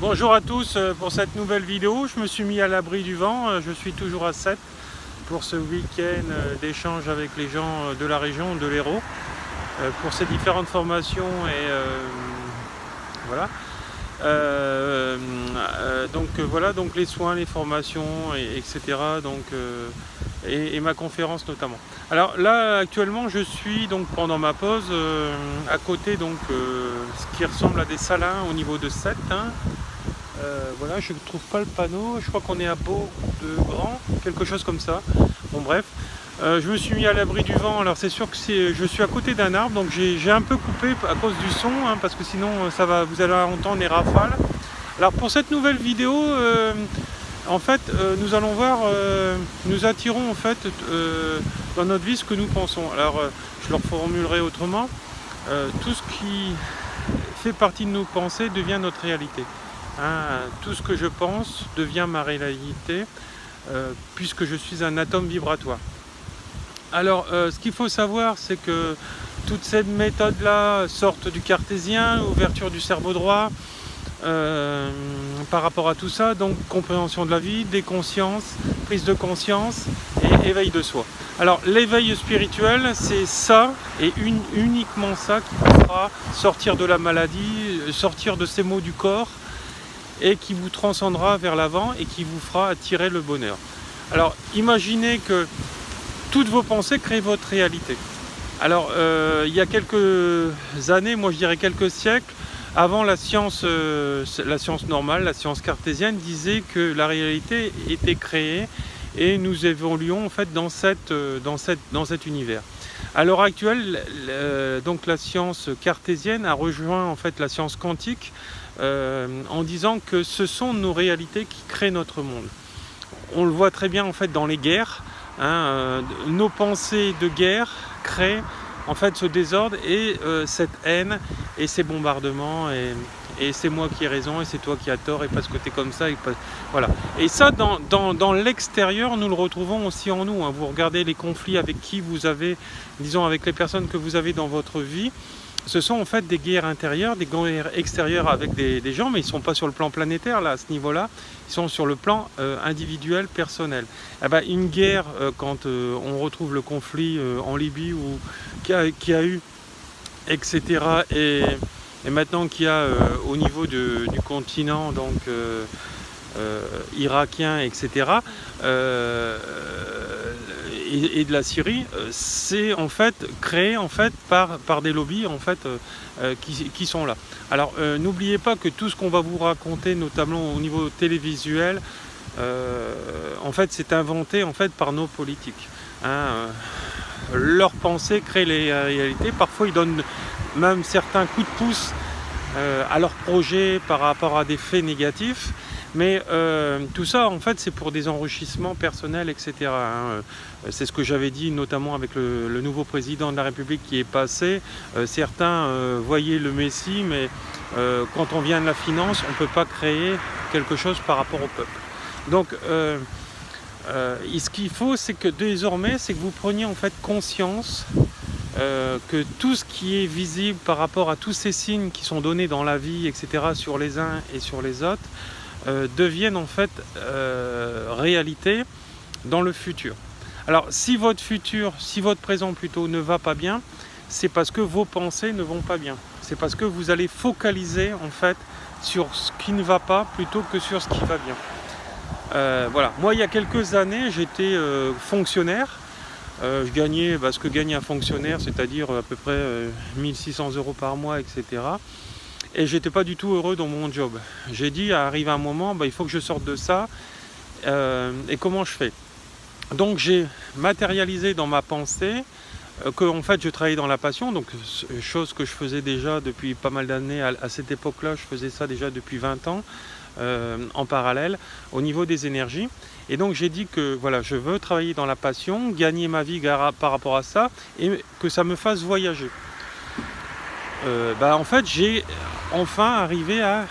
Bonjour à tous pour cette nouvelle vidéo. Je me suis mis à l'abri du vent. Je suis toujours à 7 pour ce week-end d'échange avec les gens de la région de l'Hérault pour ces différentes formations et voilà. Donc les soins, les formations, etc. Et ma conférence notamment. Alors là actuellement je suis donc pendant ma pause à côté ce qui ressemble à des salins au niveau de 7. Voilà, je ne trouve pas le panneau, je crois qu'on est à Beau de Grand, quelque chose comme ça. Bon bref, je me suis mis à l'abri du vent, alors c'est sûr que je suis à côté d'un arbre, donc j'ai un peu coupé à cause du son, parce que sinon vous allez entendre les rafales. Alors pour cette nouvelle vidéo, en fait, nous allons voir, nous attirons en fait dans notre vie ce que nous pensons. Alors je le reformulerai autrement, tout ce qui fait partie de nos pensées devient notre réalité. Tout ce que je pense devient ma réalité puisque je suis un atome vibratoire. Alors ce qu'il faut savoir, c'est que toutes ces méthodes-là sortent du cartésien, ouverture du cerveau droit, par rapport à tout ça, donc compréhension de la vie, des consciences, prise de conscience et éveil de soi. Alors l'éveil spirituel, c'est ça et uniquement ça qui vous fera sortir de la maladie, sortir de ces maux du corps, et qui vous transcendra vers l'avant et qui vous fera attirer le bonheur. Alors imaginez que toutes vos pensées créent votre réalité. Alors il y a quelques années, moi je dirais quelques siècles, avant la science normale, la science cartésienne disait que la réalité était créée et nous évoluons en fait dans cet univers. À l'heure actuelle, donc la science cartésienne a rejoint en fait la science quantique en disant que ce sont nos réalités qui créent notre monde. On le voit très bien en fait dans les guerres, nos pensées de guerre créent en fait ce désordre et cette haine et ces bombardements et c'est moi qui ai raison et c'est toi qui as tort et parce que tu es comme ça voilà. Et ça dans l'extérieur nous le retrouvons aussi en nous, Vous regardez les conflits avec qui vous avez, disons avec les personnes que vous avez dans votre vie. Ce sont en fait des guerres intérieures, des guerres extérieures avec des gens, mais ils ne sont pas sur le plan planétaire là, à ce niveau-là, ils sont sur le plan individuel, personnel. Une guerre, quand on retrouve le conflit en Libye ou qui a eu, etc., et maintenant qu'il y a au niveau du continent, donc irakien, etc., et de la Syrie, c'est en fait créé en fait par des lobbies en fait qui sont là. Alors n'oubliez pas que tout ce qu'on va vous raconter, notamment au niveau télévisuel, en fait c'est inventé en fait par nos politiques. Leurs pensées créent les réalités. Parfois ils donnent même certains coups de pouce à leurs projets par rapport à des faits négatifs. Mais tout ça, en fait, c'est pour des enrichissements personnels, etc. C'est ce que j'avais dit, notamment avec le nouveau président de la République qui est passé. Certains voyaient le Messie, mais quand on vient de la finance, on ne peut pas créer quelque chose par rapport au peuple. Donc, ce qu'il faut, c'est que désormais, c'est que vous preniez en fait conscience que tout ce qui est visible par rapport à tous ces signes qui sont donnés dans la vie, etc., sur les uns et sur les autres, deviennent en fait réalité dans le futur. Alors si votre présent plutôt ne va pas bien, c'est parce que vos pensées ne vont pas bien. C'est parce que vous allez focaliser en fait sur ce qui ne va pas plutôt que sur ce qui va bien. Voilà. Moi il y a quelques années j'étais fonctionnaire. Je gagnais ce que gagne un fonctionnaire, c'est-à-dire à peu près 1600 € par mois, etc. Et j'étais pas du tout heureux dans mon job. J'ai dit, arrive un moment, il faut que je sorte de ça. Et comment je fais? Donc j'ai matérialisé dans ma pensée que en fait je travaillais dans la passion, donc chose que je faisais déjà depuis pas mal d'années. À cette époque-là, je faisais ça déjà depuis 20 ans en parallèle au niveau des énergies. Et donc j'ai dit que voilà, je veux travailler dans la passion, gagner ma vie par rapport à ça et que ça me fasse voyager. En fait j'ai enfin arrivé à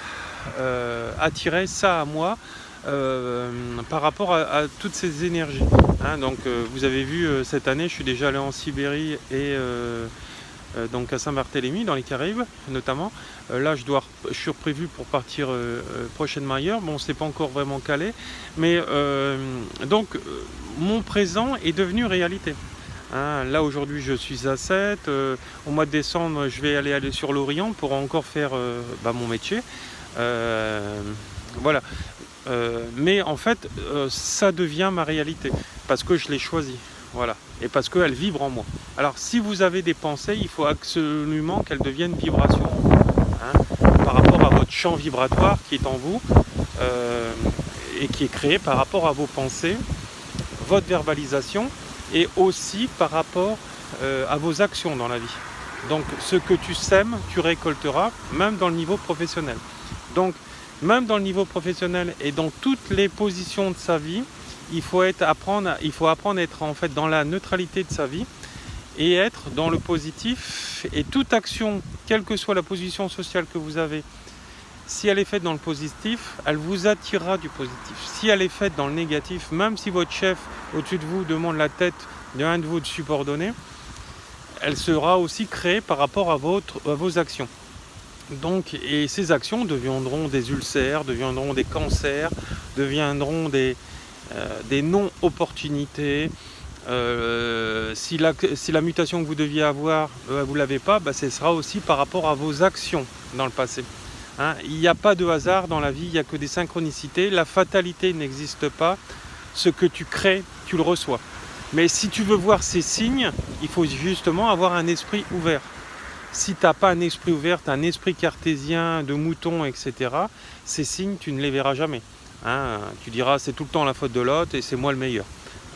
attirer ça à moi par rapport à toutes ces énergies. Donc vous avez vu cette année je suis déjà allé en Sibérie et donc à Saint-Barthélemy, dans les Caraïbes notamment. Là, je suis prévu pour partir prochainement ailleurs. Bon, c'est pas encore vraiment calé, mais donc mon présent est devenu réalité. Hein, là aujourd'hui je suis à 7, au mois de décembre je vais aller sur l'Orient pour encore faire mon métier. Voilà. Mais en fait ça devient ma réalité parce que je l'ai choisi. Voilà. Et parce qu'elle vibre en moi. Alors si vous avez des pensées, il faut absolument qu'elles deviennent vibrations par rapport à votre champ vibratoire qui est en vous et qui est créé par rapport à vos pensées, votre verbalisation et aussi par rapport à vos actions dans la vie. Donc ce que tu sèmes, tu récolteras, même dans le niveau professionnel. Donc même dans le niveau professionnel et dans toutes les positions de sa vie, il faut apprendre à être en fait dans la neutralité de sa vie et être dans le positif. Et toute action, quelle que soit la position sociale que vous avez, si elle est faite dans le positif, elle vous attirera du positif. Si elle est faite dans le négatif, même si votre chef au-dessus de vous demande la tête d'un de vos subordonnés, elle sera aussi créée par rapport à vos actions. Donc, et ces actions deviendront des ulcères, deviendront des cancers, deviendront des non-opportunités. Si la mutation que vous deviez avoir, vous ne l'avez pas, ce sera aussi par rapport à vos actions dans le passé. Hein, il n'y a pas de hasard dans la vie, il n'y a que des synchronicités. La fatalité n'existe pas. Ce que tu crées, tu le reçois. Mais si tu veux voir ces signes, il faut justement avoir un esprit ouvert. Si tu n'as pas un esprit ouvert, un esprit cartésien, de mouton, etc., ces signes, tu ne les verras jamais. Hein, tu diras, c'est tout le temps la faute de l'autre et c'est moi le meilleur.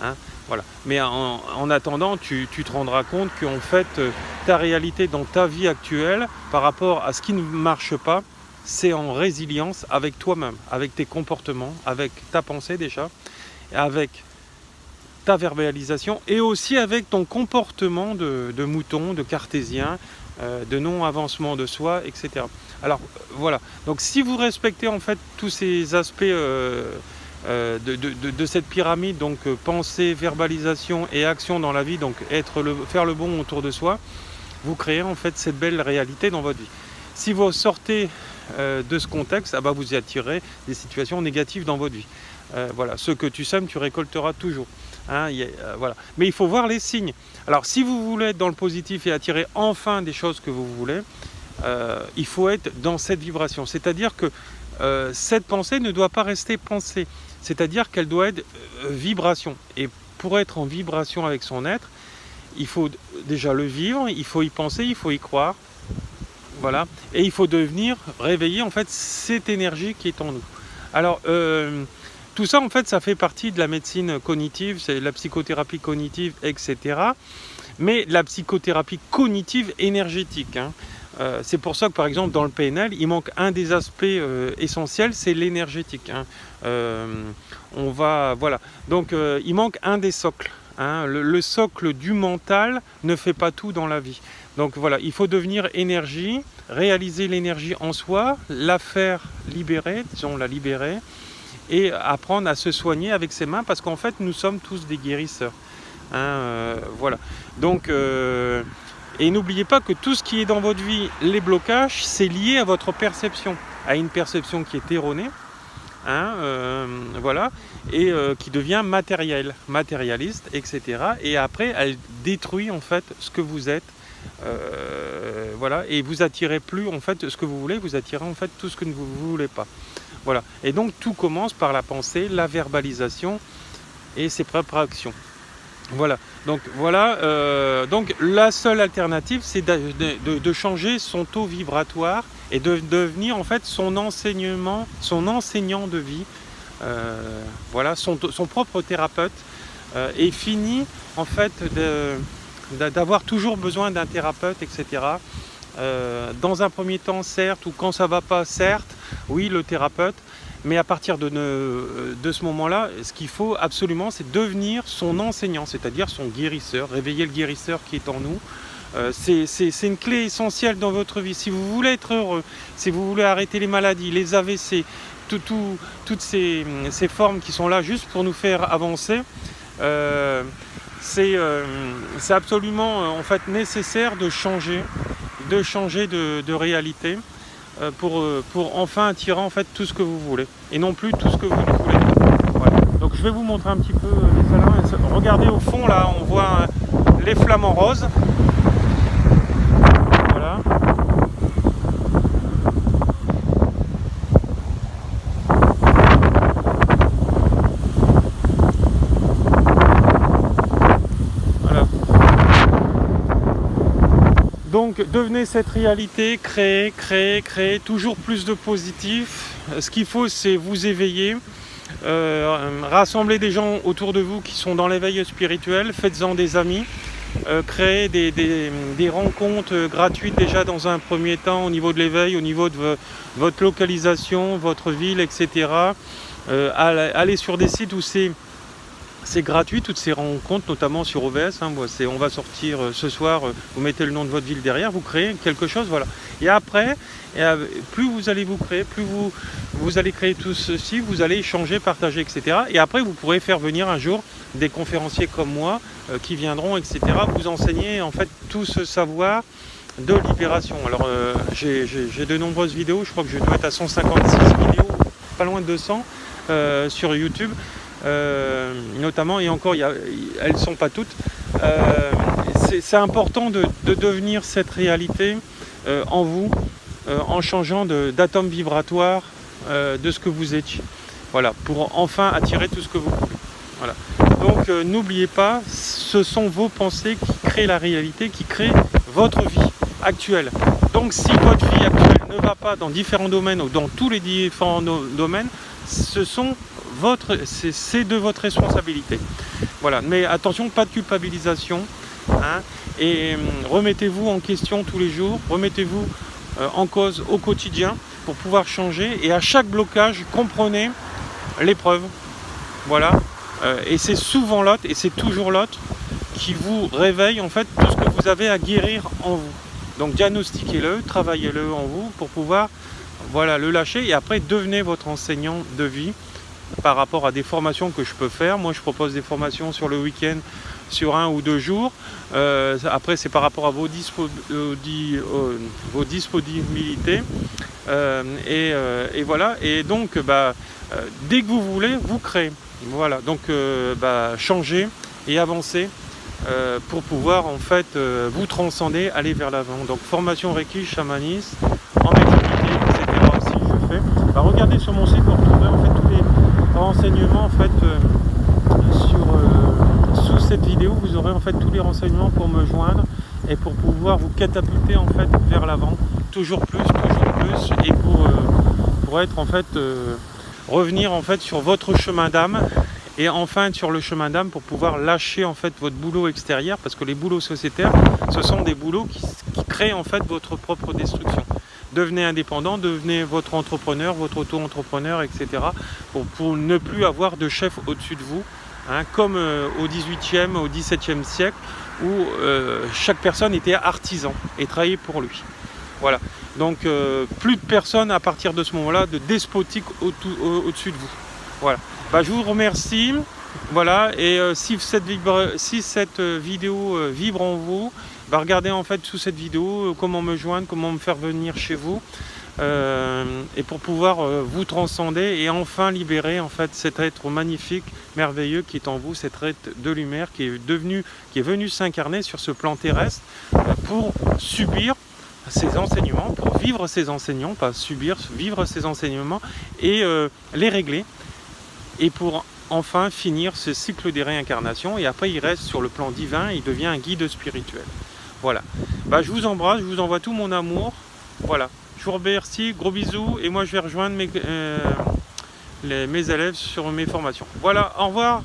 Hein, voilà. Mais en attendant, tu te rendras compte qu'en fait, ta réalité dans ta vie actuelle, par rapport à ce qui ne marche pas, c'est en résilience avec toi-même, avec tes comportements, avec ta pensée déjà, avec ta verbalisation et aussi avec ton comportement de mouton, de cartésien, de non-avancement de soi, etc. Alors voilà, donc si vous respectez en fait tous ces aspects de cette pyramide, donc pensée, verbalisation et action dans la vie, donc faire le bon autour de soi, vous créez en fait cette belle réalité dans votre vie. Si vous sortez de ce contexte, vous y attirez des situations négatives dans votre vie. Voilà, ce que tu sèmes, tu récolteras toujours. Hein, voilà. Mais il faut voir les signes. Alors si vous voulez être dans le positif et attirer enfin des choses que vous voulez, il faut être dans cette vibration. C'est-à-dire que cette pensée ne doit pas rester pensée. C'est-à-dire qu'elle doit être vibration. Et pour être en vibration avec son être, il faut déjà le vivre, il faut y penser, il faut y croire. Voilà. Et il faut réveiller en fait cette énergie qui est en nous. Alors tout ça en fait ça fait partie de la médecine cognitive, c'est la psychothérapie cognitive, etc. Mais la psychothérapie cognitive énergétique. C'est pour ça que par exemple dans le PNL, il manque un des aspects essentiels, c'est l'énergétique. Voilà. Donc il manque un des socles. Le socle du mental ne fait pas tout dans la vie. Donc voilà, il faut devenir énergie, réaliser l'énergie en soi, la faire libérer, disons la libérer, et apprendre à se soigner avec ses mains, parce qu'en fait nous sommes tous des guérisseurs. Voilà. Donc et n'oubliez pas que tout ce qui est dans votre vie, les blocages, c'est lié à votre perception, à une perception qui est erronée. Voilà, et qui devient matérialiste, etc. Et après, elle détruit en fait ce que vous êtes, voilà, et vous attirez plus en fait ce que vous voulez, vous attirez en fait tout ce que vous ne voulez pas. Voilà, et donc tout commence par la pensée, la verbalisation et ses propres actions. Voilà, donc donc la seule alternative, c'est de changer son taux vibratoire et de devenir en fait son enseignant de vie, voilà, son propre thérapeute, et fini en fait d'avoir toujours besoin d'un thérapeute, etc. Dans un premier temps, certes, ou quand ça va pas, certes, oui, le thérapeute. Mais à partir de ce moment-là, ce qu'il faut absolument, c'est devenir son enseignant, c'est-à-dire son guérisseur, réveiller le guérisseur qui est en nous. C'est une clé essentielle dans votre vie. Si vous voulez être heureux, si vous voulez arrêter les maladies, les AVC, toutes ces formes qui sont là juste pour nous faire avancer, c'est absolument en fait nécessaire de changer de réalité pour enfin attirer en fait tout ce que vous voulez et non plus tout ce que vous ne voulez pas. Voilà. Donc je vais vous montrer un petit peu les salons. Regardez au fond là, on voit les flamants roses. Voilà. Donc devenez cette réalité, créez toujours plus de positif. Ce qu'il faut, c'est vous éveiller, rassembler des gens autour de vous qui sont dans l'éveil spirituel, faites-en des amis, créez des rencontres gratuites déjà dans un premier temps au niveau de l'éveil, au niveau de votre localisation, votre ville, etc. Allez sur des sites où c'est gratuit, toutes ces rencontres, notamment sur OVS. On va sortir ce soir, vous mettez le nom de votre ville derrière, vous créez quelque chose, voilà. Et après, plus vous allez vous créer, plus vous allez créer tout ceci, vous allez échanger, partager, etc. Et après, vous pourrez faire venir un jour des conférenciers comme moi qui viendront, etc. vous enseigner en fait tout ce savoir de libération. Alors, j'ai de nombreuses vidéos, je crois que je dois être à 156 vidéos, pas loin de 200 sur YouTube. Notamment, et encore elles ne sont pas toutes, c'est important de devenir cette réalité en vous, en changeant d'atome vibratoire de ce que vous étiez, voilà, pour enfin attirer tout ce que vous voulez. Voilà. Donc n'oubliez pas, ce sont vos pensées qui créent la réalité, qui créent votre vie actuelle. Donc si votre vie actuelle ne va pas dans différents domaines ou dans tous les différents domaines, c'est de votre responsabilité. Voilà, mais attention, pas de culpabilisation, hein, et remettez-vous en question tous les jours, remettez-vous en cause au quotidien pour pouvoir changer, et à chaque blocage, comprenez l'épreuve. Voilà, et c'est souvent l'autre, et c'est toujours l'autre qui vous réveille en fait tout ce que vous avez à guérir en vous. Donc diagnostiquez-le, travaillez-le en vous pour pouvoir, voilà, le lâcher, et après devenez votre enseignant de vie. Par rapport à des formations que je peux faire, moi je propose des formations sur le week-end, sur 1 ou 2 jours. Après c'est par rapport à vos disponibilités, et voilà. Et donc dès que vous voulez, vous créez. Voilà, donc changez et avancez pour pouvoir en fait vous transcender, aller vers l'avant. Donc formation Reiki, chamanisme, en médiumnité, etc. aussi je fais. Regardez sur mon site, vous retrouverez en fait tous les renseignements en fait sous cette vidéo. Vous aurez en fait tous les renseignements pour me joindre et pour pouvoir vous catapulter en fait vers l'avant, toujours plus, et pour être en fait revenir en fait sur votre chemin d'âme, et enfin sur le chemin d'âme pour pouvoir lâcher en fait votre boulot extérieur, parce que les boulots sociétaires, ce sont des boulots qui créent en fait votre propre destruction. Devenez indépendant, devenez votre entrepreneur, votre auto-entrepreneur, etc. pour ne plus avoir de chef au-dessus de vous, hein, comme au 18e, au 17e siècle, où chaque personne était artisan et travaillait pour lui. Voilà. Donc plus de personnes à partir de ce moment-là, de despotique au-dessus de vous. Voilà. Je vous remercie. Voilà, et si cette vidéo vibre en vous, regardez en fait sous cette vidéo comment me joindre, comment me faire venir chez vous, et pour pouvoir vous transcender et enfin libérer en fait cet être magnifique, merveilleux qui est en vous, cet être de lumière qui est venu s'incarner sur ce plan terrestre pour subir ces enseignements, pour vivre ces enseignements, pas subir, vivre ces enseignements et les régler, et pour enfin finir ce cycle des réincarnations, et après il reste sur le plan divin, il devient un guide spirituel. Voilà, je vous embrasse, je vous envoie tout mon amour, voilà, je vous remercie, gros bisous, et moi je vais rejoindre mes élèves sur mes formations. Voilà, au revoir.